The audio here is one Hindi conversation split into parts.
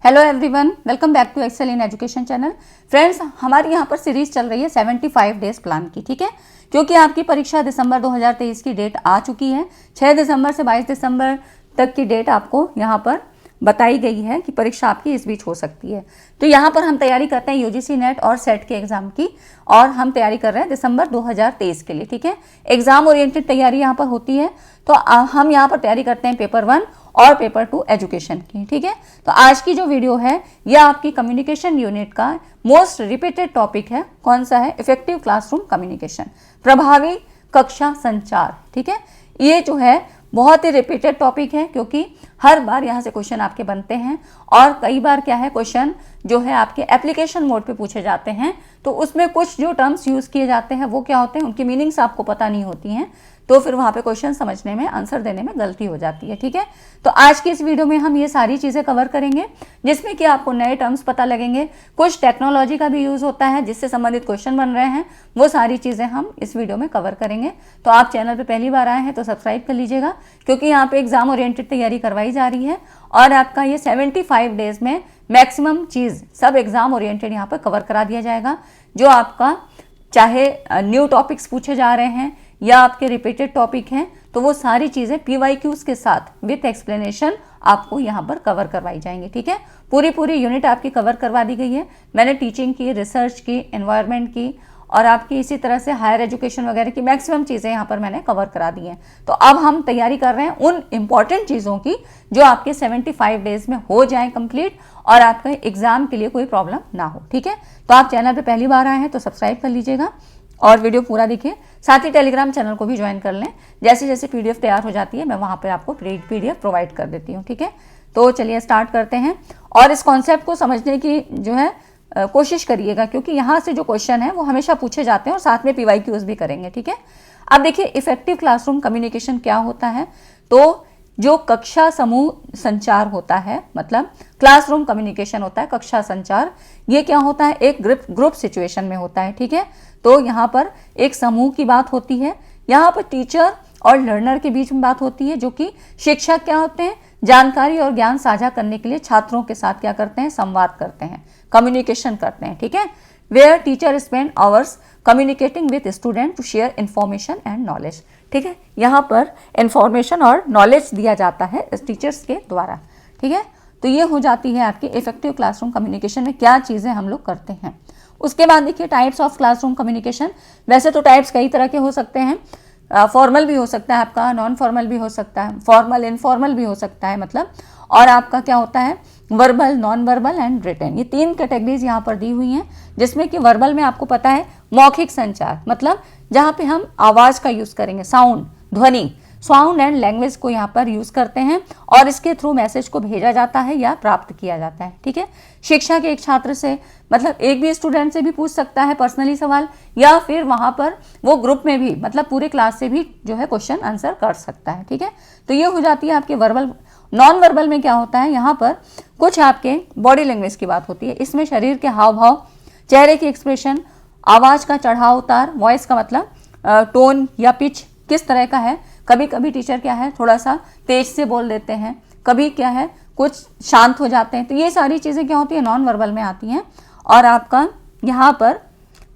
Hello everyone, welcome back to Excel in education channel. Friends, हमारी यहाँ पर सीरीज चल रही है 75 डेज प्लान की, ठीक है। क्योंकि आपकी परीक्षा दिसंबर 2023 की डेट आ चुकी है। 6 दिसंबर से 22 दिसंबर तक की डेट आपको यहाँ पर बताई गई है कि परीक्षा आपकी इस बीच हो सकती है। तो यहाँ पर हम तैयारी करते हैं यूजीसी नेट और सेट के एग्जाम की, और हम तैयारी कर रहे हैं दिसंबर 2023 के लिए, ठीक है। एग्जाम ओरिएंटेड तैयारी यहाँ पर होती है। तो हम यहाँ पर तैयारी करते हैं पेपर 1 और पेपर 2 एजुकेशन की, ठीक है। तो आज की जो वीडियो है यह आपकी कम्युनिकेशन यूनिट का मोस्ट रिपीटेड टॉपिक है। कौन सा है? इफेक्टिव क्लासरूम कम्युनिकेशन, प्रभावी कक्षा संचार, ठीक है। ये जो है बहुत ही रिपीटेड टॉपिक है, क्योंकि हर बार यहाँ से क्वेश्चन आपके बनते हैं, और कई बार क्या है, क्वेश्चन जो है आपके एप्लीकेशन मोड पे पूछे जाते हैं। तो उसमें कुछ जो टर्म्स यूज़ किए जाते हैं वो क्या होते हैं, उनकी मीनिंग्स आपको पता नहीं होती हैं, तो फिर वहाँ पे क्वेश्चन समझने में, आंसर देने में गलती हो जाती है, ठीक है। तो आज की इस वीडियो में हम ये सारी चीज़ें कवर करेंगे, जिसमें कि आपको नए टर्म्स पता लगेंगे। कुछ टेक्नोलॉजी का भी यूज़ होता है जिससे संबंधित क्वेश्चन बन रहे हैं, वो सारी चीज़ें हम इस वीडियो में कवर करेंगे। तो आप चैनल पर पहली बार आए हैं तो सब्सक्राइब कर लीजिएगा, क्योंकि यहाँ पे एग्जाम ओरिएंटेड तैयारी करवाई जा रही है, और आपका ये 75 डेज में मैक्सिमम चीज़ सब एग्जाम ओरिएंटेड यहाँ पर कवर करा दिया जाएगा। जो आपका चाहे न्यू टॉपिक्स पूछे जा रहे हैं या आपके रिपीटेड टॉपिक हैं, तो वो सारी चीज़ें PYQs के साथ विथ एक्सप्लेनेशन आपको यहाँ पर कवर करवाई जाएंगी, ठीक है। पूरी यूनिट आपकी कवर करवा दी गई है। मैंने टीचिंग की, रिसर्च की, एनवायरनमेंट की, और आपकी इसी तरह से हायर एजुकेशन वगैरह की मैक्सिमम चीज़ें यहाँ पर मैंने कवर करा दी हैं। तो अब हम तैयारी कर रहे हैं उन इम्पॉर्टेंट चीज़ों की जो आपके 75 डेज में हो जाए कंप्लीट, और आपका एग्जाम के लिए कोई प्रॉब्लम ना हो, ठीक है। तो आप चैनल पर पहली बार आए हैं तो सब्सक्राइब कर लीजिएगा और वीडियो पूरा देखिए। साथ ही टेलीग्राम चैनल को भी ज्वाइन कर लें। जैसे जैसे PDF तैयार हो जाती है मैं वहाँ पर आपको PDF प्रोवाइड कर देती हूँ, ठीक है। तो चलिए स्टार्ट करते हैं, और इस कॉन्सेप्ट को समझने की जो है कोशिश करिएगा, क्योंकि यहाँ से जो क्वेश्चन है वो हमेशा पूछे जाते हैं, और साथ में PYQs भी करेंगे, ठीक है। अब देखिए, इफेक्टिव क्लासरूम कम्युनिकेशन क्या होता है। तो जो कक्षा समूह संचार होता है, मतलब क्लासरूम कम्युनिकेशन होता है, कक्षा संचार, ये क्या होता है, एक ग्रुप सिचुएशन में होता है, ठीक है। तो यहाँ पर एक समूह की बात होती है, यहाँ पर टीचर और लर्नर के बीच में बात होती है, जो कि शिक्षक क्या होते हैं, जानकारी और ज्ञान साझा करने के लिए छात्रों के साथ क्या करते हैं, संवाद करते हैं, कम्युनिकेशन करते हैं, ठीक है। Where teacher spend hours communicating with student to share information and knowledge, ठीक है। यहाँ पर इन्फॉर्मेशन और नॉलेज दिया जाता है टीचर्स के द्वारा, ठीक है। तो ये हो जाती है आपकी इफेक्टिव क्लासरूम कम्युनिकेशन में क्या चीज़ें हम लोग करते हैं। उसके बाद देखिए, टाइप्स ऑफ क्लासरूम कम्युनिकेशन। वैसे तो टाइप्स कई तरह के हो सकते हैं, फॉर्मल भी हो सकता है आपका, नॉन फॉर्मल भी हो सकता है, फॉर्मल इनफॉर्मल भी हो सकता है, मतलब, और आपका क्या होता है, verbal, non verbal and written. ये 3 कैटेगरीज यहाँ पर दी हुई हैं, जिसमें कि वर्बल में आपको पता है मौखिक संचार, मतलब जहाँ पे हम आवाज़ का यूज़ करेंगे, साउंड, ध्वनि, साउंड एंड लैंग्वेज को यहाँ पर यूज़ करते हैं, और इसके थ्रू मैसेज को भेजा जाता है या प्राप्त किया जाता है, ठीक है। शिक्षा के एक छात्र से, मतलब एक भी स्टूडेंट से भी पूछ सकता है पर्सनली सवाल, या फिर वहाँ पर वो ग्रुप में भी, मतलब पूरे क्लास से भी जो है क्वेश्चन आंसर कर सकता है, ठीक है। तो ये हो जाती है आपके वर्बल। नॉन वर्बल में क्या होता है, यहाँ पर कुछ आपके बॉडी लैंग्वेज की बात होती है। इसमें शरीर के हाव भाव, चेहरे की एक्सप्रेशन, आवाज़ का चढ़ाव उतार, वॉइस का मतलब टोन या पिच किस तरह का है। कभी कभी टीचर क्या है, थोड़ा सा तेज से बोल देते हैं, कभी क्या है, कुछ शांत हो जाते हैं। तो ये सारी चीज़ें क्या होती है, नॉन वर्बल में आती हैं। और आपका यहाँ पर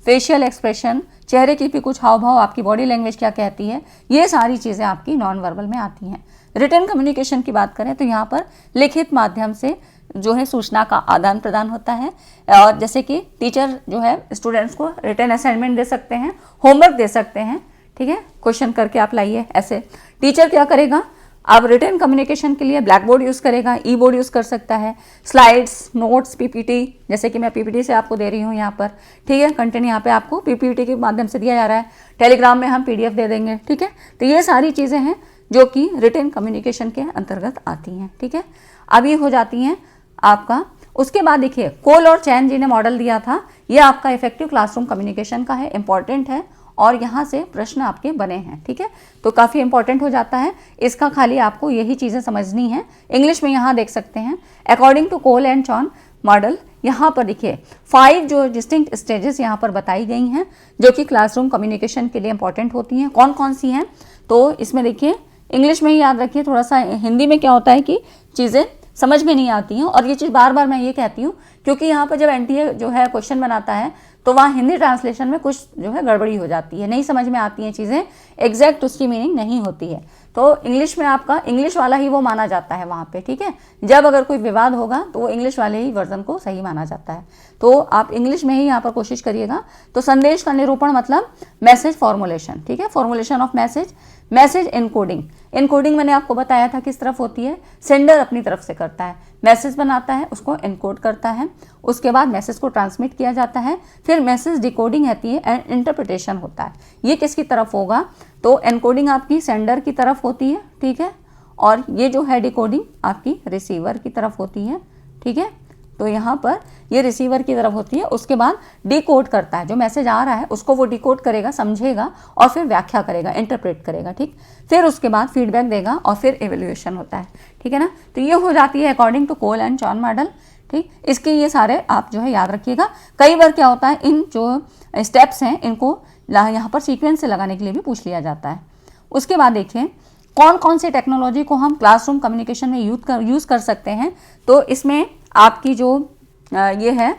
फेशियल एक्सप्रेशन, चेहरे की भी कुछ हाव भाव, आपकी बॉडी लैंग्वेज क्या कहती है, ये सारी चीज़ें आपकी नॉन वर्बल में आती हैं। रिटन कम्युनिकेशन की बात करें तो यहाँ पर लिखित माध्यम से जो है सूचना का आदान प्रदान होता है, और जैसे कि टीचर जो है स्टूडेंट्स को रिटन असाइनमेंट दे सकते हैं, होमवर्क दे सकते हैं, ठीक है, क्वेश्चन करके आप लाइए। ऐसे टीचर क्या करेगा, अब रिटन कम्युनिकेशन के लिए ब्लैक बोर्ड यूज़ करेगा, ई बोर्ड यूज़ कर सकता है, स्लाइड्स, नोट्स, PPT, जैसे कि मैं PPT से आपको दे रही हूँ यहाँ पर, ठीक है। कंटेंट यहाँ पे आपको PPT के माध्यम से दिया जा रहा है, टेलीग्राम में हम PDF दे देंगे, ठीक है। तो ये सारी चीज़ें हैं जो कि रिटन कम्युनिकेशन के अंतर्गत आती हैं, ठीक है। अब ये हो जाती हैं आपका। उसके बाद देखिए, कोल और चैन जी ने मॉडल दिया था, ये आपका इफेक्टिव क्लासरूम कम्युनिकेशन का है, इंपॉर्टेंट है, और यहाँ से प्रश्न आपके बने हैं, ठीक है। तो काफ़ी इंपॉर्टेंट हो जाता है इसका, खाली आपको यही चीज़ें समझनी है। इंग्लिश में यहाँ देख सकते हैं, according to Cole and Chan model, यहाँ पर देखिए 5 जो डिस्टिंक्ट स्टेजेस यहाँ पर बताई गई हैं, जो कि क्लासरूम कम्युनिकेशन के लिए इंपॉर्टेंट होती हैं। कौन कौन सी हैं, तो इसमें देखिए इंग्लिश में ही याद रखिए, थोड़ा सा हिंदी में क्या होता है कि चीज़ें समझ में नहीं आती हैं। और ये चीज़ बार बार मैं ये कहती हूँ क्योंकि यहाँ पर जब एनटीए जो है क्वेश्चन बनाता है तो वहाँ हिंदी ट्रांसलेशन में कुछ जो है गड़बड़ी हो जाती है, नहीं समझ में आती हैं चीज़ें, एग्जैक्ट उसकी मीनिंग नहीं होती है। तो इंग्लिश में आपका इंग्लिश वाला ही वो माना जाता है वहाँ पे, ठीक है। जब अगर कोई विवाद होगा तो वो इंग्लिश वाले ही वर्जन को सही माना जाता है। तो आप इंग्लिश में ही यहाँ पर कोशिश करिएगा। तो संदेश का निरूपण मतलब मैसेज फॉर्मुलेशन, ठीक है, formulation of message. Message encoding, encoding मैंने आपको बताया था किस तरफ होती है, सेंडर अपनी तरफ से करता है, मैसेज बनाता है, उसको इनकोड करता है, उसके बाद मैसेज को ट्रांसमिट किया जाता है, फिर मैसेज डिकोडिंग आती है एंड इंटरप्रिटेशन होता है। ये किसकी तरफ होगा, तो एनकोडिंग आपकी सेंडर की तरफ होती है, ठीक है, और ये जो है डिकोडिंग आपकी रिसीवर की तरफ होती है, ठीक है। तो यहाँ पर ये रिसीवर की तरफ होती है, उसके बाद डिकोड करता है, जो मैसेज आ रहा है उसको वो डिकोड करेगा, समझेगा और फिर व्याख्या करेगा, इंटरप्रेट करेगा, ठीक। फिर उसके बाद फीडबैक देगा और फिर एवेल्यूएशन होता है, ठीक है ना। तो ये हो जाती है according to Cole and John model, ठीक। इसके ये सारे आप जो है याद रखिएगा। कई बार क्या होता है, इन जो स्टेप्स हैं इनको यहाँ पर सीक्वेंस से लगाने के लिए भी पूछ लिया जाता है। उसके बाद देखिए कौन कौन से टेक्नोलॉजी को हम क्लासरूम कम्युनिकेशन में यूज़ कर सकते हैं। तो इसमें आपकी जो ये है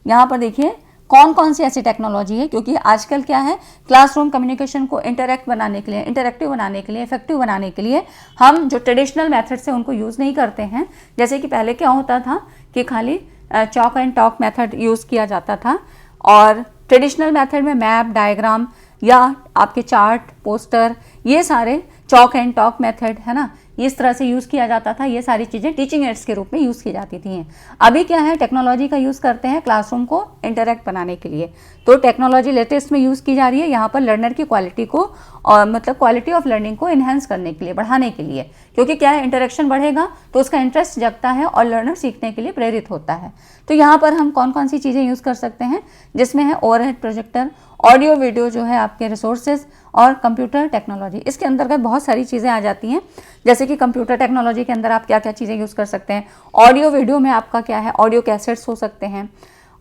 यहाँ पर देखिए कौन कौन सी ऐसी टेक्नोलॉजी है, क्योंकि आजकल क्या है, क्लासरूम कम्युनिकेशन को इंटरेक्टिव बनाने के लिए, इफेक्टिव बनाने के लिए हम जो ट्रेडिशनल मेथड से उनको यूज़ नहीं करते हैं। जैसे कि पहले क्या होता था कि खाली chalk and talk method use किया जाता था, और ट्रेडिशनल मेथड में मैप, डायग्राम या आपके चार्ट, पोस्टर, ये सारे चॉक एंड टॉक मेथड है ना, इस तरह से यूज़ किया जाता था। ये सारी चीज़ें टीचिंग एड्स के रूप में यूज़ की जाती थी। अभी क्या है, टेक्नोलॉजी का यूज़ करते हैं क्लासरूम को इंटरैक्ट बनाने के लिए। तो टेक्नोलॉजी लेटेस्ट में यूज़ की जा रही है यहाँ पर लर्नर की क्वालिटी को और मतलब क्वालिटी ऑफ लर्निंग को इन्हेंस करने के लिए, बढ़ाने के लिए। क्योंकि क्या है, इंटरेक्शन बढ़ेगा तो उसका इंटरेस्ट जगता है और लर्नर सीखने के लिए प्रेरित होता है। तो यहाँ पर हम कौन कौन सी चीज़ें यूज़ कर सकते हैं, जिसमें है ओवरहेड प्रोजेक्टर, ऑडियो वीडियो जो है आपके रिसोर्सेज, और कंप्यूटर टेक्नोलॉजी। इसके अंतर्गत बहुत सारी चीज़ें आ जाती हैं। जैसे कि कंप्यूटर टेक्नोलॉजी के अंदर आप क्या क्या चीज़ें यूज़ कर सकते हैं। ऑडियो वीडियो में आपका क्या है, ऑडियो कैसेट्स हो सकते हैं,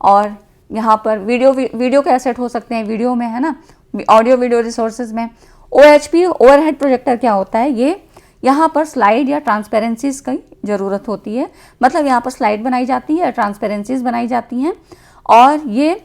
और यहाँ पर वीडियो कैसेट हो सकते हैं, वीडियो में है ना, ऑडियो वीडियो रिसोर्सेज में। OHP ओवरहेड प्रोजेक्टर क्या होता है, ये यहाँ पर स्लाइड या ट्रांसपेरेंसीज की ज़रूरत होती है। मतलब यहाँ पर स्लाइड बनाई जाती है, ट्रांसपेरेंसीज बनाई जाती हैं, और ये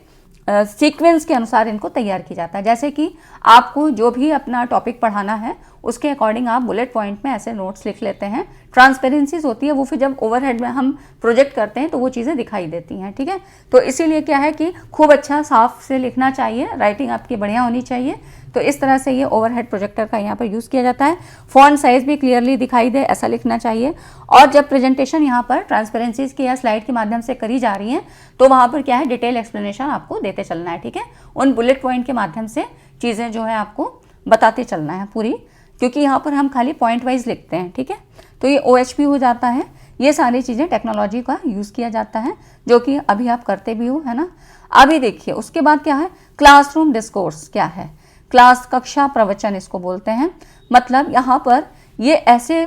सीक्वेंस के अनुसार इनको तैयार किया जाता है। जैसे कि आपको जो भी अपना टॉपिक पढ़ाना है उसके अकॉर्डिंग आप बुलेट पॉइंट में ऐसे नोट्स लिख लेते हैं। ट्रांसपेरेंसीज होती है, वो फिर जब ओवरहेड में हम प्रोजेक्ट करते हैं तो वो चीज़ें दिखाई देती हैं, ठीक है। तो इसीलिए क्या है कि खूब अच्छा साफ से लिखना चाहिए, राइटिंग आपकी बढ़िया होनी चाहिए। तो इस तरह से ये ओवरहेड प्रोजेक्टर का यहाँ पर यूज़ किया जाता है। फॉन्ट साइज भी क्लियरली दिखाई दे, ऐसा लिखना चाहिए। और जब प्रेजेंटेशन यहाँ पर ट्रांसपेरेंसीज की या स्लाइड के माध्यम से करी जा रही है तो वहाँ पर क्या है, डिटेल एक्सप्लेनेशन आपको देते चलना है, ठीक है। उन बुलेट पॉइंट के माध्यम से चीज़ें जो है आपको बताते चलना है पूरी, क्योंकि यहाँ पर हम खाली पॉइंट वाइज लिखते हैं, ठीक है। तो ये OHP हो जाता है। ये सारी चीज़ें टेक्नोलॉजी का यूज़ किया जाता है, जो कि अभी आप करते भी हो, है ना। अभी देखिए उसके बाद क्या है, क्लासरूम डिस्कोर्स क्या है, क्लास कक्षा प्रवचन इसको बोलते हैं। मतलब यहाँ पर ये ऐसे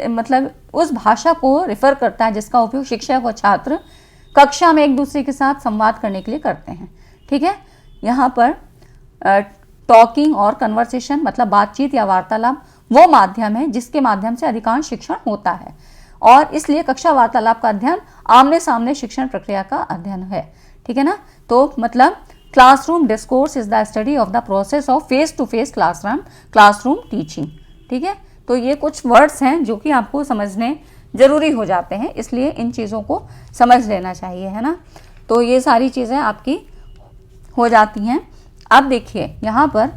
मतलब उस भाषा को रिफ़र करता है जिसका उपयोग शिक्षक और छात्र कक्षा में एक दूसरे के साथ संवाद करने के लिए करते हैं, ठीक है। यहाँ पर टॉकिंग और कन्वर्सेशन मतलब बातचीत या वार्तालाप वो माध्यम है जिसके माध्यम से अधिकांश शिक्षण होता है, और इसलिए कक्षा वार्तालाप का अध्ययन आमने सामने शिक्षण प्रक्रिया का अध्ययन है, ठीक है ना। तो मतलब classroom discourse is the study of the process of face to face classroom teaching, ठीक है। तो ये कुछ वर्ड्स हैं जो कि आपको समझने ज़रूरी हो जाते हैं, इसलिए इन चीज़ों को समझ लेना चाहिए, है ना। तो ये सारी चीज़ें आपकी हो जाती हैं। अब देखिए यहाँ पर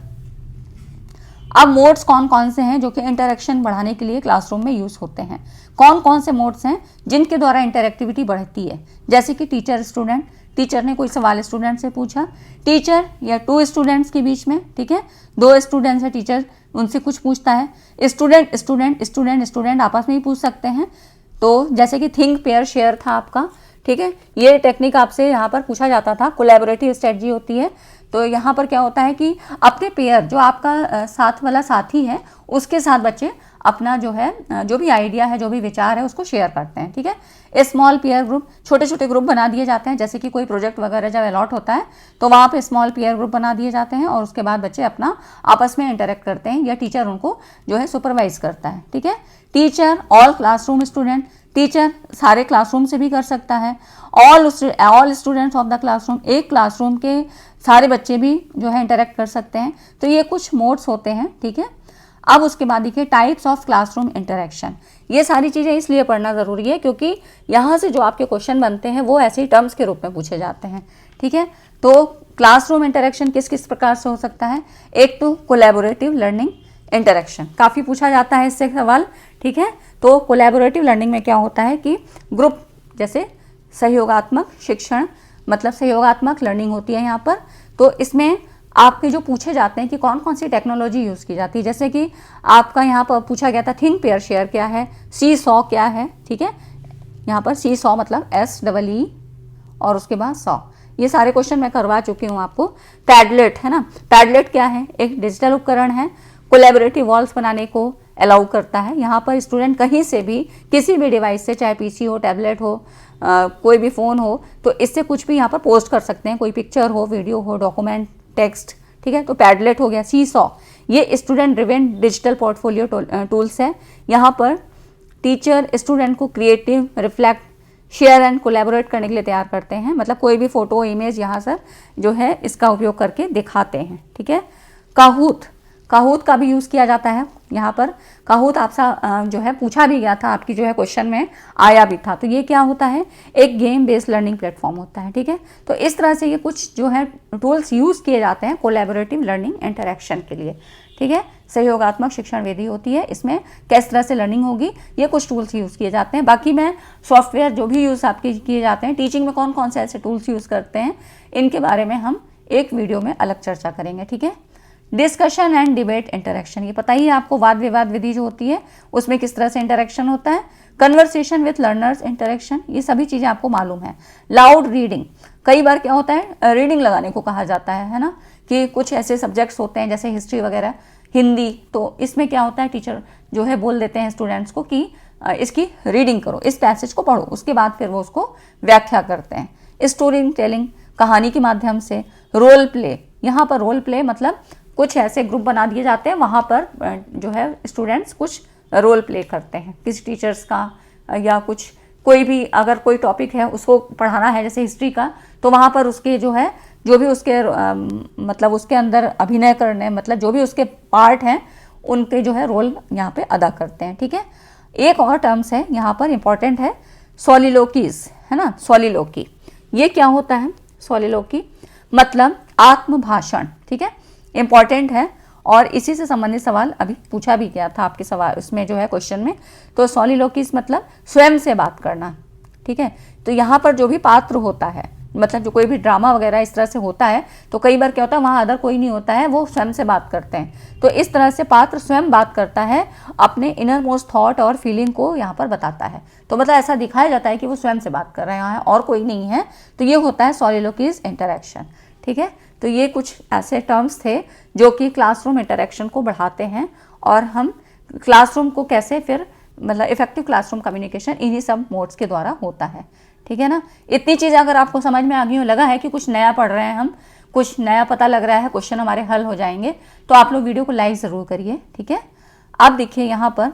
अब मोड्स कौन कौन से हैं जो कि इंटरेक्शन बढ़ाने के लिए क्लासरूम में यूज़ होते हैं। कौन कौन से मोड्स हैं जिनके द्वारा इंटरेक्टिविटी बढ़ती है, जैसे कि टीचर स्टूडेंट, टीचर ने कोई सवाल स्टूडेंट से पूछा, टीचर या 2 स्टूडेंट्स के बीच में, ठीक है, 2 स्टूडेंट्स है, टीचर उनसे कुछ पूछता है, स्टूडेंट आपस में ही पूछ सकते हैं। तो जैसे कि थिंक पेयर शेयर था आपका, ठीक है, ये टेक्निक आपसे यहाँ पर पूछा जाता था, कोलैबोरेटिव स्ट्रेटजी होती है। तो यहाँ पर क्या होता है कि अपने पेयर जो आपका साथ वाला साथी है उसके साथ बच्चे अपना जो है जो भी आइडिया है, जो भी विचार है उसको शेयर करते हैं, ठीक है। स्मॉल पेयर ग्रुप, छोटे छोटे ग्रुप बना दिए जाते हैं, जैसे कि कोई प्रोजेक्ट वगैरह जब अलॉट होता है तो वहाँ पे स्मॉल पेयर ग्रुप बना दिए जाते हैं, और उसके बाद बच्चे अपना आपस में इंटरेक्ट करते हैं या टीचर उनको जो है सुपरवाइज करता है, ठीक है। Teacher all classroom student, teacher सारे क्लासरूम से भी कर सकता है, all students of the classroom, एक क्लासरूम के सारे बच्चे भी जो है इंटरेक्ट कर सकते हैं। तो ये कुछ मोड्स होते हैं, ठीक है। अब उसके बाद देखिए टाइप्स ऑफ क्लासरूम इंटरेक्शन। ये सारी चीज़ें इसलिए पढ़ना ज़रूरी है क्योंकि यहाँ से जो आपके क्वेश्चन बनते हैं वो ऐसे ही टर्म्स के रूप में पूछे जाते हैं, ठीक है। तो क्लासरूम इंटरेक्शन किस किस प्रकार से हो सकता है। एक तो कोलैबोरेटिव लर्निंग इंटरेक्शन, काफ़ी पूछा जाता है इससे सवाल, ठीक है। तो कोलैबोरेटिव लर्निंग में क्या होता है कि ग्रुप, जैसे सहयोगात्मक शिक्षण, मतलब सहयोगात्मक लर्निंग होती है यहाँ पर। तो इसमें आपके जो पूछे जाते हैं कि कौन कौन सी टेक्नोलॉजी यूज़ की जाती है, जैसे कि आपका यहाँ पर पूछा गया था थिंक पेयर शेयर क्या है, सी सॉ क्या है, ठीक है। यहाँ पर सी सॉ मतलब SEE और उसके बाद सॉ, ये सारे क्वेश्चन मैं करवा चुकी हूँ आपको। पैडलेट है ना, पैडलेट क्या है, एक डिजिटल उपकरण है, कोलैबोरेटिव वॉल्स बनाने को अलाउ करता है। यहाँ पर स्टूडेंट कहीं से भी किसी भी डिवाइस से, चाहे PC हो, टैबलेट हो, कोई भी फ़ोन हो, तो इससे कुछ भी यहाँ पर पोस्ट कर सकते हैं, कोई पिक्चर हो, वीडियो हो, डॉक्यूमेंट, टेक्स्ट, ठीक है। तो पैडलेट हो गया। सी सॉ ये student driven digital portfolio tools है। यहाँ पर टीचर स्टूडेंट को creative, reflect, share and collaborate करने के लिए तैयार करते हैं, मतलब कोई भी फोटो, इमेज यहाँ सर जो है इसका उपयोग करके दिखाते हैं, ठीक है। काहूत, काहूत का भी यूज़ किया जाता है यहाँ पर। काहूत आपसा जो है पूछा भी गया था, आपकी जो है क्वेश्चन में आया भी था। तो ये क्या होता है, एक गेम बेस्ड लर्निंग प्लेटफॉर्म होता है, ठीक है। तो इस तरह से ये कुछ जो है टूल्स यूज़ किए जाते हैं कोलैबोरेटिव लर्निंग इंटरेक्शन के लिए, ठीक है। सहयोगात्मक शिक्षण विधि होती है, इसमें किस तरह से लर्निंग होगी, ये कुछ टूल्स यूज़ किए जाते हैं। बाकी मैं सॉफ्टवेयर जो भी यूज़ आपके किए जाते हैं, टीचिंग में कौन कौन से ऐसे टूल्स यूज़ करते हैं, इनके बारे में हम एक वीडियो में अलग चर्चा करेंगे, ठीक है। डिस्कशन एंड डिबेट इंटरेक्शन, ये पता ही है आपको, वाद विवाद विधि जो होती है उसमें किस तरह से इंटरेक्शन होता है। कन्वर्सेशन विथ लर्नर्स इंटरेक्शन, ये सभी चीज़ें आपको मालूम है। लाउड रीडिंग, कई बार क्या होता है रीडिंग लगाने को कहा जाता है ना, कि कुछ ऐसे सब्जेक्ट्स होते हैं जैसे हिस्ट्री वगैरह, हिंदी, तो इसमें क्या होता है टीचर जो है बोल देते हैं स्टूडेंट्स को कि इसकी रीडिंग करो, इस पैसेज को पढ़ो, उसके बाद फिर वो उसको व्याख्या करते हैं। स्टोरी टेलिंग, कहानी के माध्यम से। रोल प्ले, यहाँ पर रोल प्ले मतलब कुछ ऐसे ग्रुप बना दिए जाते हैं, वहाँ पर जो है स्टूडेंट्स कुछ रोल प्ले करते हैं किसी टीचर्स का, या कुछ कोई भी अगर कोई टॉपिक है उसको पढ़ाना है जैसे हिस्ट्री का, तो वहाँ पर उसके जो है जो भी उसके मतलब उसके अंदर अभिनय करने, मतलब जो भी उसके पार्ट हैं उनके जो है रोल यहाँ पे अदा करते हैं, ठीक है। एक और टर्म्स है यहाँ पर इम्पॉर्टेंट है, सोलिलोकीज, है ना। सोलिलोकी ये क्या होता है, सोलिलोकी मतलब आत्मभाषण, ठीक है, इंपॉर्टेंट है। और इसी से संबंधित सवाल अभी पूछा भी गया था आपके सवाल उसमें जो है क्वेश्चन में। तो सोलिलोकीज मतलब स्वयं से बात करना, ठीक है। तो यहाँ पर जो भी पात्र होता है, मतलब जो कोई भी ड्रामा वगैरह इस तरह से होता है, तो कई बार क्या होता है वहाँ अदर कोई नहीं होता है, वो स्वयं से बात करते हैं। तो इस तरह से पात्र स्वयं बात करता है, अपने इनर मोस्ट थॉट और फीलिंग को यहाँ पर बताता है। तो मतलब ऐसा दिखाया जाता है कि वो स्वयं से बात कर रहे हैं और कोई नहीं है। तो ये होता है सोलिलोकीज इंटरेक्शन, ठीक है। तो ये कुछ ऐसे टर्म्स थे जो कि क्लासरूम इंटरेक्शन को बढ़ाते हैं, और हम क्लासरूम को कैसे फिर मतलब इफेक्टिव क्लासरूम कम्युनिकेशन इन्हीं सब मोड्स के द्वारा होता है, ठीक है ना। इतनी चीज़ अगर आपको समझ में आ गई हो, लगा है कि कुछ नया पढ़ रहे हैं हम, कुछ नया पता लग रहा है, क्वेश्चन हमारे हल हो जाएंगे, तो आप लोग वीडियो को लाइक ज़रूर करिए, ठीक है। अब देखिए यहाँ पर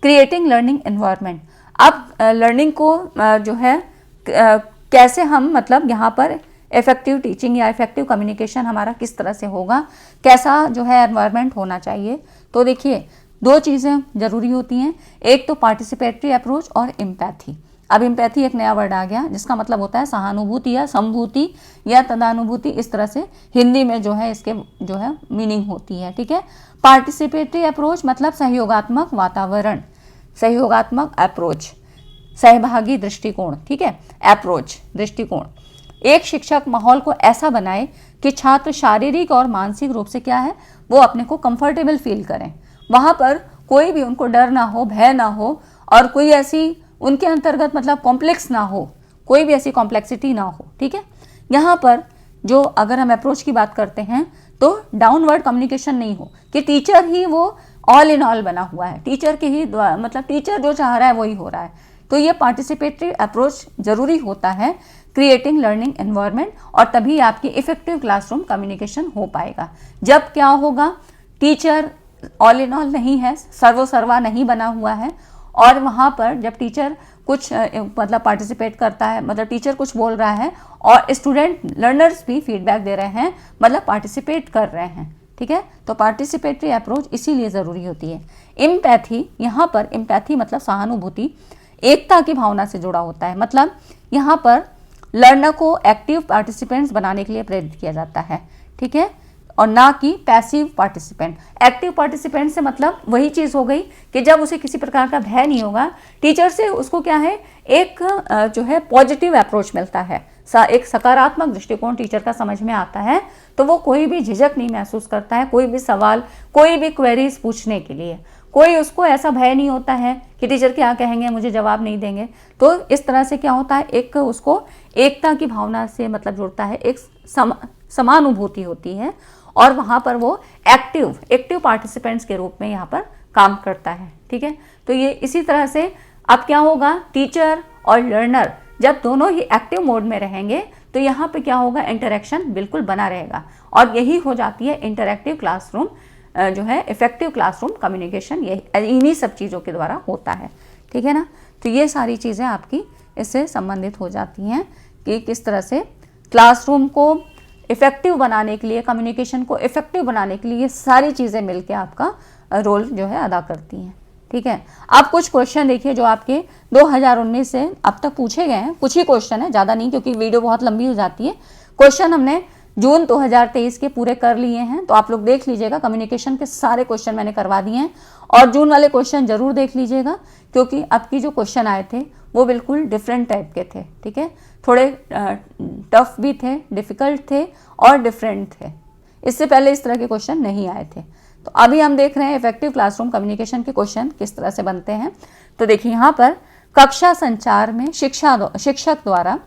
क्रिएटिंग लर्निंग एनवायरनमेंट। अब लर्निंग को जो है कैसे हम मतलब यहाँ पर इफेक्टिव टीचिंग या इफेक्टिव कम्युनिकेशन हमारा किस तरह से होगा, कैसा जो है एनवायरनमेंट होना चाहिए। तो देखिए दो चीज़ें ज़रूरी होती हैं, एक तो पार्टिसिपेटरी अप्रोच और एम्पैथी। अब एम्पैथी एक नया वर्ड आ गया जिसका मतलब होता है सहानुभूति या संभूति या तदानुभूति, इस तरह से हिंदी में जो है इसके जो है मीनिंग होती है, ठीक है। पार्टिसिपेटरी अप्रोच मतलब सहयोगात्मक वातावरण, सहयोगात्मक अप्रोच, सहभागी दृष्टिकोण, ठीक है। अप्रोच दृष्टिकोण, एक शिक्षक माहौल को ऐसा बनाए कि छात्र शारीरिक और मानसिक रूप से क्या है वो अपने को कंफर्टेबल फील करें, वहाँ पर कोई भी उनको डर ना हो, भय ना हो, और कोई ऐसी उनके अंतर्गत मतलब कॉम्प्लेक्स ना हो, कोई भी ऐसी कॉम्प्लेक्सिटी ना हो, ठीक है। यहाँ पर जो अगर हम अप्रोच की बात करते हैं तो डाउनवर्ड कम्युनिकेशन नहीं हो कि टीचर ही वो ऑल इन ऑल बना हुआ है, टीचर के ही मतलब टीचर जो चाह रहा है वही हो रहा है। तो ये पार्टिसिपेटरी अप्रोच जरूरी होता है क्रिएटिंग लर्निंग एनवायरनमेंट, और तभी आपकी इफेक्टिव क्लासरूम कम्युनिकेशन हो पाएगा। जब क्या होगा, टीचर ऑल इन ऑल नहीं है, सर्वो सर्वा नहीं बना हुआ है, और वहाँ पर जब टीचर कुछ मतलब पार्टिसिपेट करता है, मतलब टीचर कुछ बोल रहा है और स्टूडेंट लर्नर्स भी फीडबैक दे रहे हैं, मतलब पार्टिसिपेट कर रहे हैं, ठीक है। तो पार्टिसिपेटरी अप्रोच इसीलिए ज़रूरी होती है। एम्पैथी, यहाँ पर एम्पैथी मतलब सहानुभूति, एकता की भावना से जुड़ा होता है। मतलब यहाँ पर लर्नर को एक्टिव पार्टिसिपेंट्स बनाने के लिए प्रेरित किया जाता है, ठीक है, और ना कि पैसिव पार्टिसिपेंट। एक्टिव पार्टिसिपेंट से मतलब वही चीज़ हो गई कि जब उसे किसी प्रकार का भय नहीं होगा, टीचर से उसको क्या है, एक जो है पॉजिटिव अप्रोच मिलता है, एक सकारात्मक दृष्टिकोण टीचर का समझ में आता है, तो वो कोई भी झिझक नहीं महसूस करता है, कोई भी सवाल, कोई भी क्वेरीज पूछने के लिए, कोई उसको ऐसा भय नहीं होता है कि टीचर क्या कहेंगे, मुझे जवाब नहीं देंगे। तो इस तरह से क्या होता है, एक उसको एकता की भावना से मतलब जुड़ता है, एक समानुभूति होती है, और वहाँ पर वो एक्टिव पार्टिसिपेंट्स के रूप में यहाँ पर काम करता है, ठीक है। तो ये इसी तरह से अब क्या होगा, टीचर और लर्नर जब दोनों ही एक्टिव मोड में रहेंगे तो यहाँ पे क्या होगा, इंटरेक्शन बिल्कुल बना रहेगा, और यही हो जाती है इंटरैक्टिव क्लासरूम जो है, इफेक्टिव क्लासरूम कम्युनिकेशन, यही इन्हीं सब चीज़ों के द्वारा होता है, ठीक है ना। तो ये सारी चीज़ें आपकी इससे संबंधित हो जाती हैं कि किस तरह से क्लासरूम को इफेक्टिव बनाने के लिए, कम्युनिकेशन को इफेक्टिव बनाने के लिए ये सारी चीज़ें मिलके आपका रोल जो है अदा करती हैं, ठीक है। आप कुछ क्वेश्चन देखिए जो आपके 2019 से अब तक पूछे गए हैं, कुछ ही क्वेश्चन है, ज़्यादा नहीं, क्योंकि वीडियो बहुत लंबी हो जाती है। क्वेश्चन हमने जून 2023 के पूरे कर लिए हैं, तो आप लोग देख लीजिएगा, कम्युनिकेशन के सारे क्वेश्चन मैंने करवा दिए हैं, और जून वाले क्वेश्चन जरूर देख लीजिएगा, क्योंकि अब की जो क्वेश्चन आए थे वो बिल्कुल डिफरेंट टाइप के थे, ठीक है, थोड़े टफ भी थे, डिफ़िकल्ट थे और डिफरेंट थे। इससे पहले इस तरह के क्वेश्चन नहीं आए थे। तो अभी हम देख रहे हैं इफेक्टिव क्लासरूम कम्युनिकेशन के क्वेश्चन किस तरह से बनते हैं। तो देखिए यहाँ पर कक्षा संचार में शिक्षक द्वारा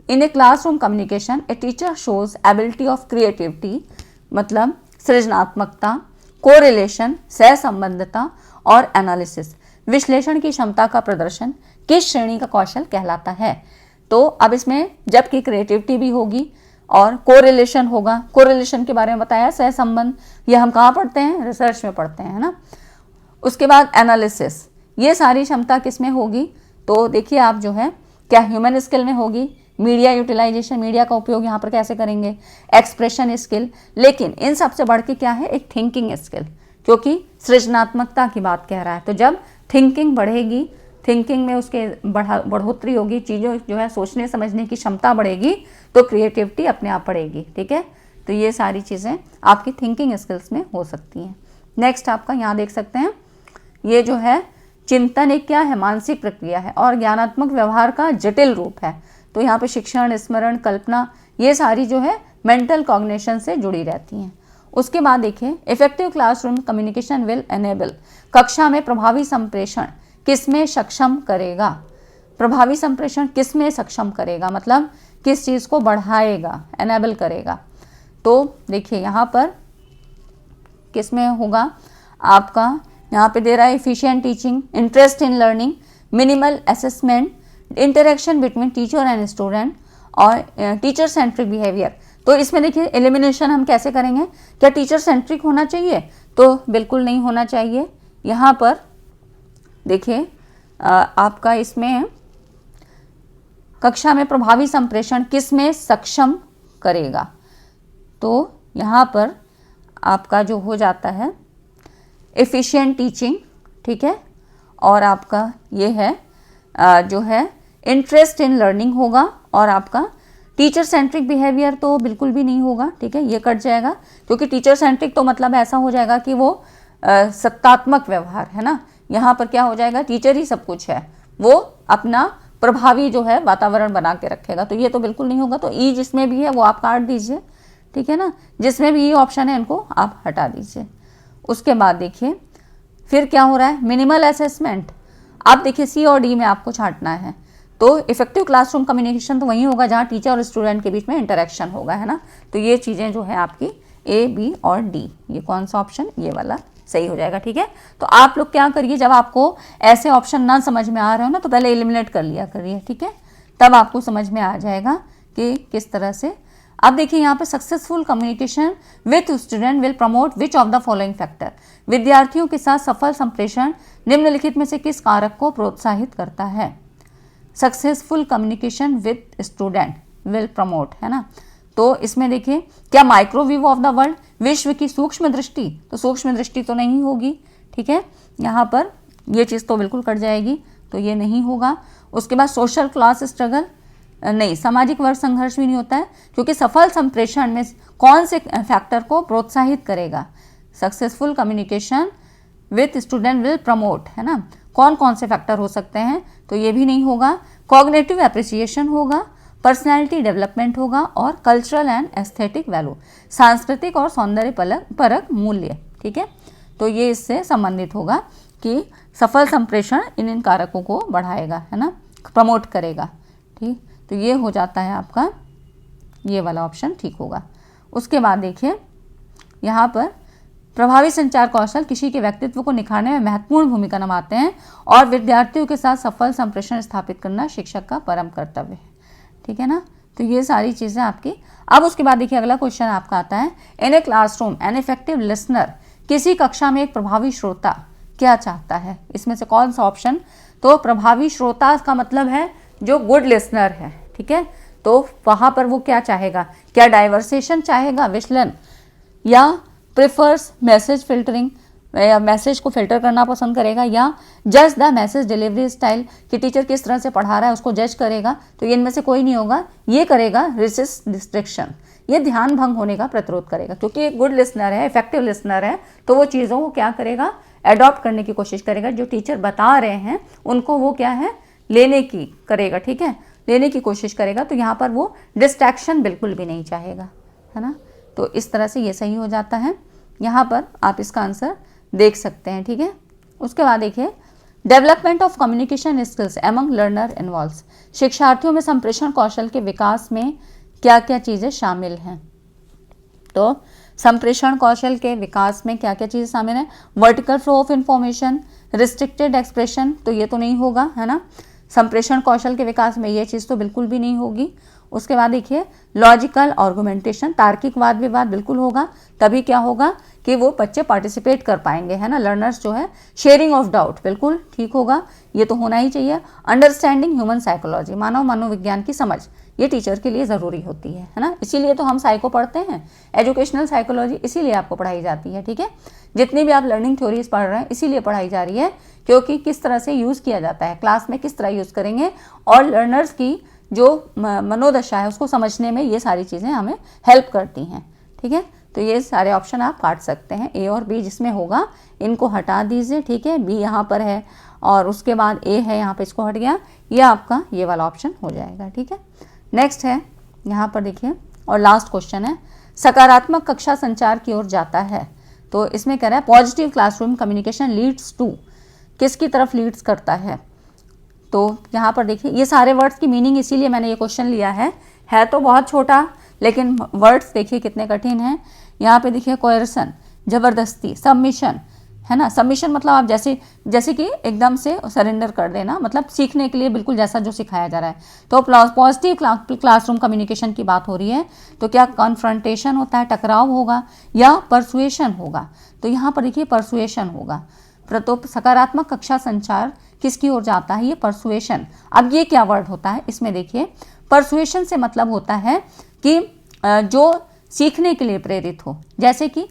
in a classroom communication a teacher shows ability of creativity, मतलब सृजनात्मकता, कोरिलेशन, सहसंबंधता और एनालिसिस, विश्लेषण की क्षमता का प्रदर्शन किस श्रेणी का कौशल कहलाता है। तो अब इसमें जबकि क्रिएटिविटी भी होगी और कोरिलेशन होगा, कोरिलेशन के बारे में बताया, सहसंबंध, ये हम कहाँ पढ़ते हैं, रिसर्च में पढ़ते हैं, है ना। उसके बाद एनालिसिस, ये सारी क्षमता किस में होगी, तो देखिए आप जो है क्या ह्यूमन स्किल में होगी, मीडिया यूटिलाइजेशन, मीडिया का उपयोग यहाँ पर कैसे करेंगे, एक्सप्रेशन स्किल, लेकिन इन सबसे बढ़ के क्या है, एक थिंकिंग स्किल, क्योंकि सृजनात्मकता की बात कह रहा है। तो जब थिंकिंग बढ़ेगी, थिंकिंग में उसके बढ़ोतरी होगी, चीज़ों जो है सोचने समझने की क्षमता बढ़ेगी, तो क्रिएटिविटी अपने आप बढ़ेगी, ठीक है। तो ये सारी चीज़ें आपकी थिंकिंग स्किल्स में हो सकती हैं। नेक्स्ट आपका यहाँ देख सकते हैं, ये जो है चिंतन एक क्या है, मानसिक प्रक्रिया है और ज्ञानात्मक व्यवहार का जटिल रूप है। तो यहाँ पे शिक्षण, स्मरण, कल्पना, ये सारी जो है मेंटल कॉग्निशन से जुड़ी रहती हैं। उसके बाद देखिए effective classroom communication will enable, कक्षा में प्रभावी संप्रेषण किसमें सक्षम करेगा, प्रभावी संप्रेषण किसमें सक्षम करेगा, मतलब किस चीज़ को बढ़ाएगा, एनेबल करेगा। तो देखिए यहाँ पर किसमें होगा आपका, यहाँ पे दे रहा है efficient teaching, interest in learning, minimal assessment, interaction between teacher and student और टीचर सेंट्रिक बिहेवियर। तो इसमें देखिए एलिमिनेशन हम कैसे करेंगे, क्या टीचर सेंट्रिक होना चाहिए, तो बिल्कुल नहीं होना चाहिए। यहाँ पर देखिए आपका इसमें कक्षा में प्रभावी संप्रेषण किस में सक्षम करेगा, तो यहाँ पर आपका जो हो जाता है एफिशिएंट टीचिंग, ठीक है, और आपका ये है जो है इंटरेस्ट इन लर्निंग होगा, और आपका टीचर सेंट्रिक बिहेवियर तो बिल्कुल भी नहीं होगा, ठीक है, ये कट जाएगा, क्योंकि टीचर सेंट्रिक तो मतलब ऐसा हो जाएगा कि वो सत्तात्मक व्यवहार है ना। यहाँ पर क्या हो जाएगा, टीचर ही सब कुछ है, वो अपना प्रभावी जो है वातावरण बना के रखेगा, तो ये तो बिल्कुल नहीं होगा। तो ई जिसमें भी है वो आप काट दीजिए, ठीक है ना, जिसमें भी ये ऑप्शन है इनको आप हटा दीजिए। उसके बाद देखिए फिर क्या हो रहा है, मिनिमल असेसमेंट। आप देखिए सी और डी में आपको छांटना है, तो इफेक्टिव क्लासरूम कम्युनिकेशन तो वही होगा जहाँ टीचर और स्टूडेंट के बीच में इंटरेक्शन होगा, है ना। तो ये चीज़ें जो है आपकी ए, बी और डी, ये कौन सा ऑप्शन, ये वाला सही हो जाएगा, ठीक है। तो आप लोग क्या करिए, जब आपको ऐसे ऑप्शन ना समझ में आ रहे हो ना, तो पहले एलिमिनेट कर लिया करिए, ठीक है, तब आपको समझ में आ जाएगा कि किस तरह से अब देखिए यहाँ पे successful communication with student will promote which of the following factor. विद्यार्थियों के साथ सफल संप्रेषण निम्नलिखित में से किस कारक को प्रोत्साहित करता है। Successful communication with student will promote, है ना। तो इसमें देखिए क्या माइक्रोव्यू ऑफ द वर्ल्ड, विश्व की सूक्ष्म दृष्टि, तो सूक्ष्म दृष्टि तो नहीं होगी, ठीक है। यहाँ पर ये चीज़ तो बिल्कुल कट जाएगी, तो ये नहीं होगा। उसके बाद सोशल क्लास स्ट्रगल, नहीं, सामाजिक वर्ग संघर्ष भी नहीं होता है, क्योंकि सफल संप्रेषण में कौन से फैक्टर को प्रोत्साहित करेगा। Successful communication with student will promote, है ना। कौन कौन से फैक्टर हो सकते हैं, तो ये भी नहीं होगा। कॉग्निटिव एप्रिसिएशन होगा, पर्सनैलिटी डेवलपमेंट होगा, और कल्चरल एंड एस्थेटिक वैल्यू, सांस्कृतिक और सौंदर्य परक मूल्य, ठीक है। तो ये इससे संबंधित होगा कि सफल संप्रेषण इन कारकों को बढ़ाएगा, है ना, प्रमोट करेगा, ठीक। तो ये हो जाता है आपका, ये वाला ऑप्शन ठीक होगा। उसके बाद देखिए यहाँ पर प्रभावी संचार कौशल किसी के व्यक्तित्व को निखारने में महत्वपूर्ण भूमिका निभाते हैं और विद्यार्थियों के साथ सफल संप्रेषण स्थापित करना शिक्षक का परम कर्तव्य है, ठीक है ना। तो ये सारी चीज़ें आपकी। अब उसके बाद देखिए अगला क्वेश्चन आपका आता है, in a classroom an effective listener, किसी कक्षा में एक प्रभावी श्रोता क्या चाहता है। इसमें से कौन सा ऑप्शन, तो प्रभावी श्रोता का मतलब है जो गुड लिसनर है, ठीक है। तो वहाँ पर वो क्या चाहेगा, क्या डाइवर्सेशन चाहेगा, विचलन, या प्रिफर्स मैसेज फिल्टरिंग, या मैसेज को फिल्टर करना पसंद करेगा, या जज द मैसेज डिलीवरी स्टाइल, कि टीचर किस तरह से पढ़ा रहा है उसको जज करेगा। तो ये इनमें से कोई नहीं होगा, ये करेगा रेसिस्ट डिस्ट्रैक्शन, ये ध्यान भंग होने का प्रतिरोध करेगा, क्योंकि एक गुड लिसनर है, इफेक्टिव लिसनर है, तो वो चीज़ों को क्या करेगा, एडॉप्ट करने की कोशिश करेगा। जो टीचर बता रहे हैं उनको वो क्या है, लेने की करेगा, ठीक है, लेने की कोशिश करेगा। तो यहाँ पर वो डिस्ट्रैक्शन बिल्कुल भी नहीं चाहेगा, है ना। तो इस तरह से ये सही हो जाता है। यहाँ पर आप इसका आंसर देख सकते हैं, ठीक है। उसके बाद देखिए development of communication skills among learner involves, शिक्षार्थियों में संप्रेषण कौशल के विकास में क्या क्या चीज़ें शामिल हैं। तो संप्रेषण कौशल के विकास में क्या क्या चीज़ें शामिल हैं, vertical flow of information, restricted expression, तो ये तो नहीं होगा, है ना। संप्रेषण कौशल के विकास में ये चीज़ तो बिल्कुल भी नहीं होगी। उसके बाद देखिए लॉजिकल आर्गुमेंटेशन, तार्किक वाद विवाद बिल्कुल होगा, तभी क्या होगा कि वो बच्चे पार्टिसिपेट कर पाएंगे, है ना, लर्नर्स जो है। शेयरिंग ऑफ डाउट बिल्कुल ठीक होगा, ये तो होना ही चाहिए। अंडरस्टैंडिंग ह्यूमन साइकोलॉजी, मानव मनोविज्ञान की समझ, ये टीचर के लिए ज़रूरी होती है ना। इसीलिए तो हम साइको पढ़ते हैं, एजुकेशनल साइकोलॉजी इसीलिए आपको पढ़ाई जाती है, ठीक है। जितनी भी आप लर्निंग थ्योरीज पढ़ रहे हैं इसीलिए पढ़ाई जा रही है, क्योंकि किस तरह से यूज़ किया जाता है, क्लास में किस तरह यूज़ करेंगे, और लर्नर्स की जो मनोदशा है उसको समझने में ये सारी चीज़ें हमें हेल्प करती हैं, ठीक है। तो ये सारे ऑप्शन आप काट सकते हैं, ए और बी जिसमें होगा इनको हटा दीजिए, ठीक है। बी यहाँ पर है और उसके बाद ए है, यहाँ पे इसको हट गया, ये आपका ये वाला ऑप्शन हो जाएगा, ठीक है। नेक्स्ट है यहाँ पर देखिए, और लास्ट क्वेश्चन है, सकारात्मक कक्षा संचार की ओर जाता है। तो इसमें कह रहा है positive classroom communication leads to, किसकी तरफ लीड्स करता है। तो यहाँ पर देखिए ये सारे वर्ड्स की मीनिंग, इसीलिए मैंने ये क्वेश्चन लिया है तो बहुत छोटा, लेकिन वर्ड्स देखिए कितने कठिन हैं। यहाँ पे देखिए कोयरसन, जबरदस्ती, सबमिशन, है ना। सबमिशन मतलब आप जैसे कि एकदम से सरेंडर कर देना, मतलब सीखने के लिए बिल्कुल जैसा जो सिखाया जा रहा है। तो पॉजिटिव क्लासरूम कम्युनिकेशन की बात हो रही है, तो क्या कॉन्फ्रंटेशन होता है, टकराव होगा, या परसुएशन होगा। तो यहाँ पर देखिए परसुएशन होगा। तो सकारात्मक कक्षा संचार किसकी ओर जाता है, ये परसुएशन। अब ये क्या वर्ड होता है, इसमें देखिए परसुएशन से मतलब होता है कि जो सीखने के लिए प्रेरित हो, जैसे कि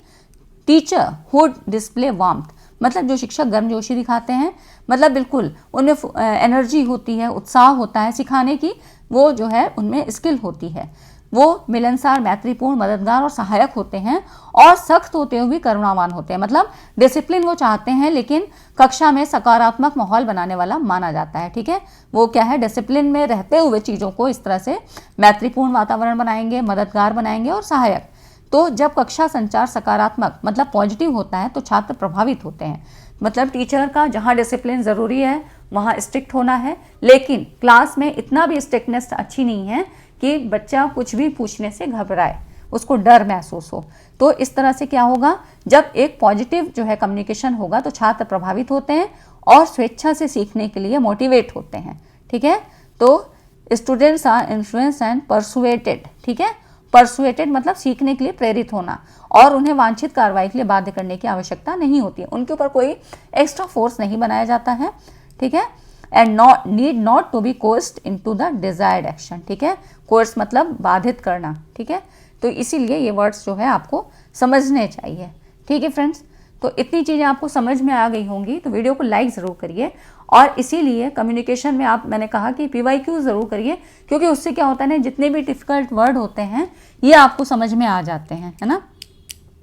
टीचर हु डिस्प्ले वार्मथ, मतलब जो शिक्षक गर्मजोशी दिखाते हैं, मतलब बिल्कुल उनमें एनर्जी होती है, उत्साह होता है सिखाने की, वो जो है उनमें स्किल होती है, वो मिलनसार, मैत्रीपूर्ण, मददगार और सहायक होते हैं, और सख्त होते हुए करुणावान होते हैं। मतलब डिसिप्लिन वो चाहते हैं, लेकिन कक्षा में सकारात्मक माहौल बनाने वाला माना जाता है, ठीक है। वो क्या है, डिसिप्लिन में रहते हुए चीज़ों को इस तरह से मैत्रीपूर्ण वातावरण बनाएंगे, मददगार बनाएंगे और सहायक। तो जब कक्षा संचार सकारात्मक मतलब पॉजिटिव होता है तो छात्र प्रभावित होते हैं। मतलब टीचर का जहाँ डिसिप्लिन ज़रूरी है वहाँ स्ट्रिक्ट होना है, लेकिन क्लास में इतना भी स्ट्रिक्टनेस अच्छी नहीं है कि बच्चा कुछ भी पूछने से घबराए, उसको डर महसूस हो। तो इस तरह से क्या होगा, जब एक पॉजिटिव जो है कम्युनिकेशन होगा तो छात्र प्रभावित होते हैं और स्वेच्छा से सीखने के लिए मोटिवेट होते हैं, ठीक है। तो students are influence and persuaded, ठीक है, परसुएटेड मतलब सीखने के लिए प्रेरित होना, और उन्हें वांछित कार्रवाई के लिए बाध्य करने की आवश्यकता नहीं होती है, उनके ऊपर कोई एक्स्ट्रा फोर्स नहीं बनाया जाता है, ठीक है। And need not to be coerced into the desired action, ठीक है, कोर्स मतलब बाधित करना, ठीक है। तो इसीलिए ये वर्ड्स जो है आपको समझने चाहिए, ठीक है फ्रेंड्स। तो इतनी चीज़ें आपको समझ में आ गई होंगी, तो वीडियो को लाइक ज़रूर करिए, और इसीलिए कम्युनिकेशन में मैंने कहा कि PYQ ज़रूर करिए, क्योंकि उससे क्या होता है ना, जितने भी डिफ़िकल्ट वर्ड होते हैं ये आपको समझ में आ जाते हैं, है ना।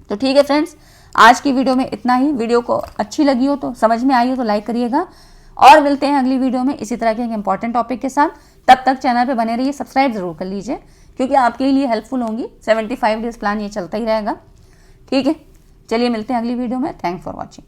तो ठीक है फ्रेंड्स, आज की वीडियो में इतना ही। वीडियो को अच्छी लगी हो तो, समझ में आई हो तो लाइक करिएगा, और मिलते हैं अगली वीडियो में इसी तरह के एक इंपॉर्टेंट टॉपिक के साथ। तब तक चैनल पे बने रहिए, सब्सक्राइब जरूर कर लीजिए, क्योंकि आपके लिए हेल्पफुल होंगी। 75 डेज प्लान ये चलता ही रहेगा, ठीक है। चलिए मिलते हैं अगली वीडियो में। Thanks for watching.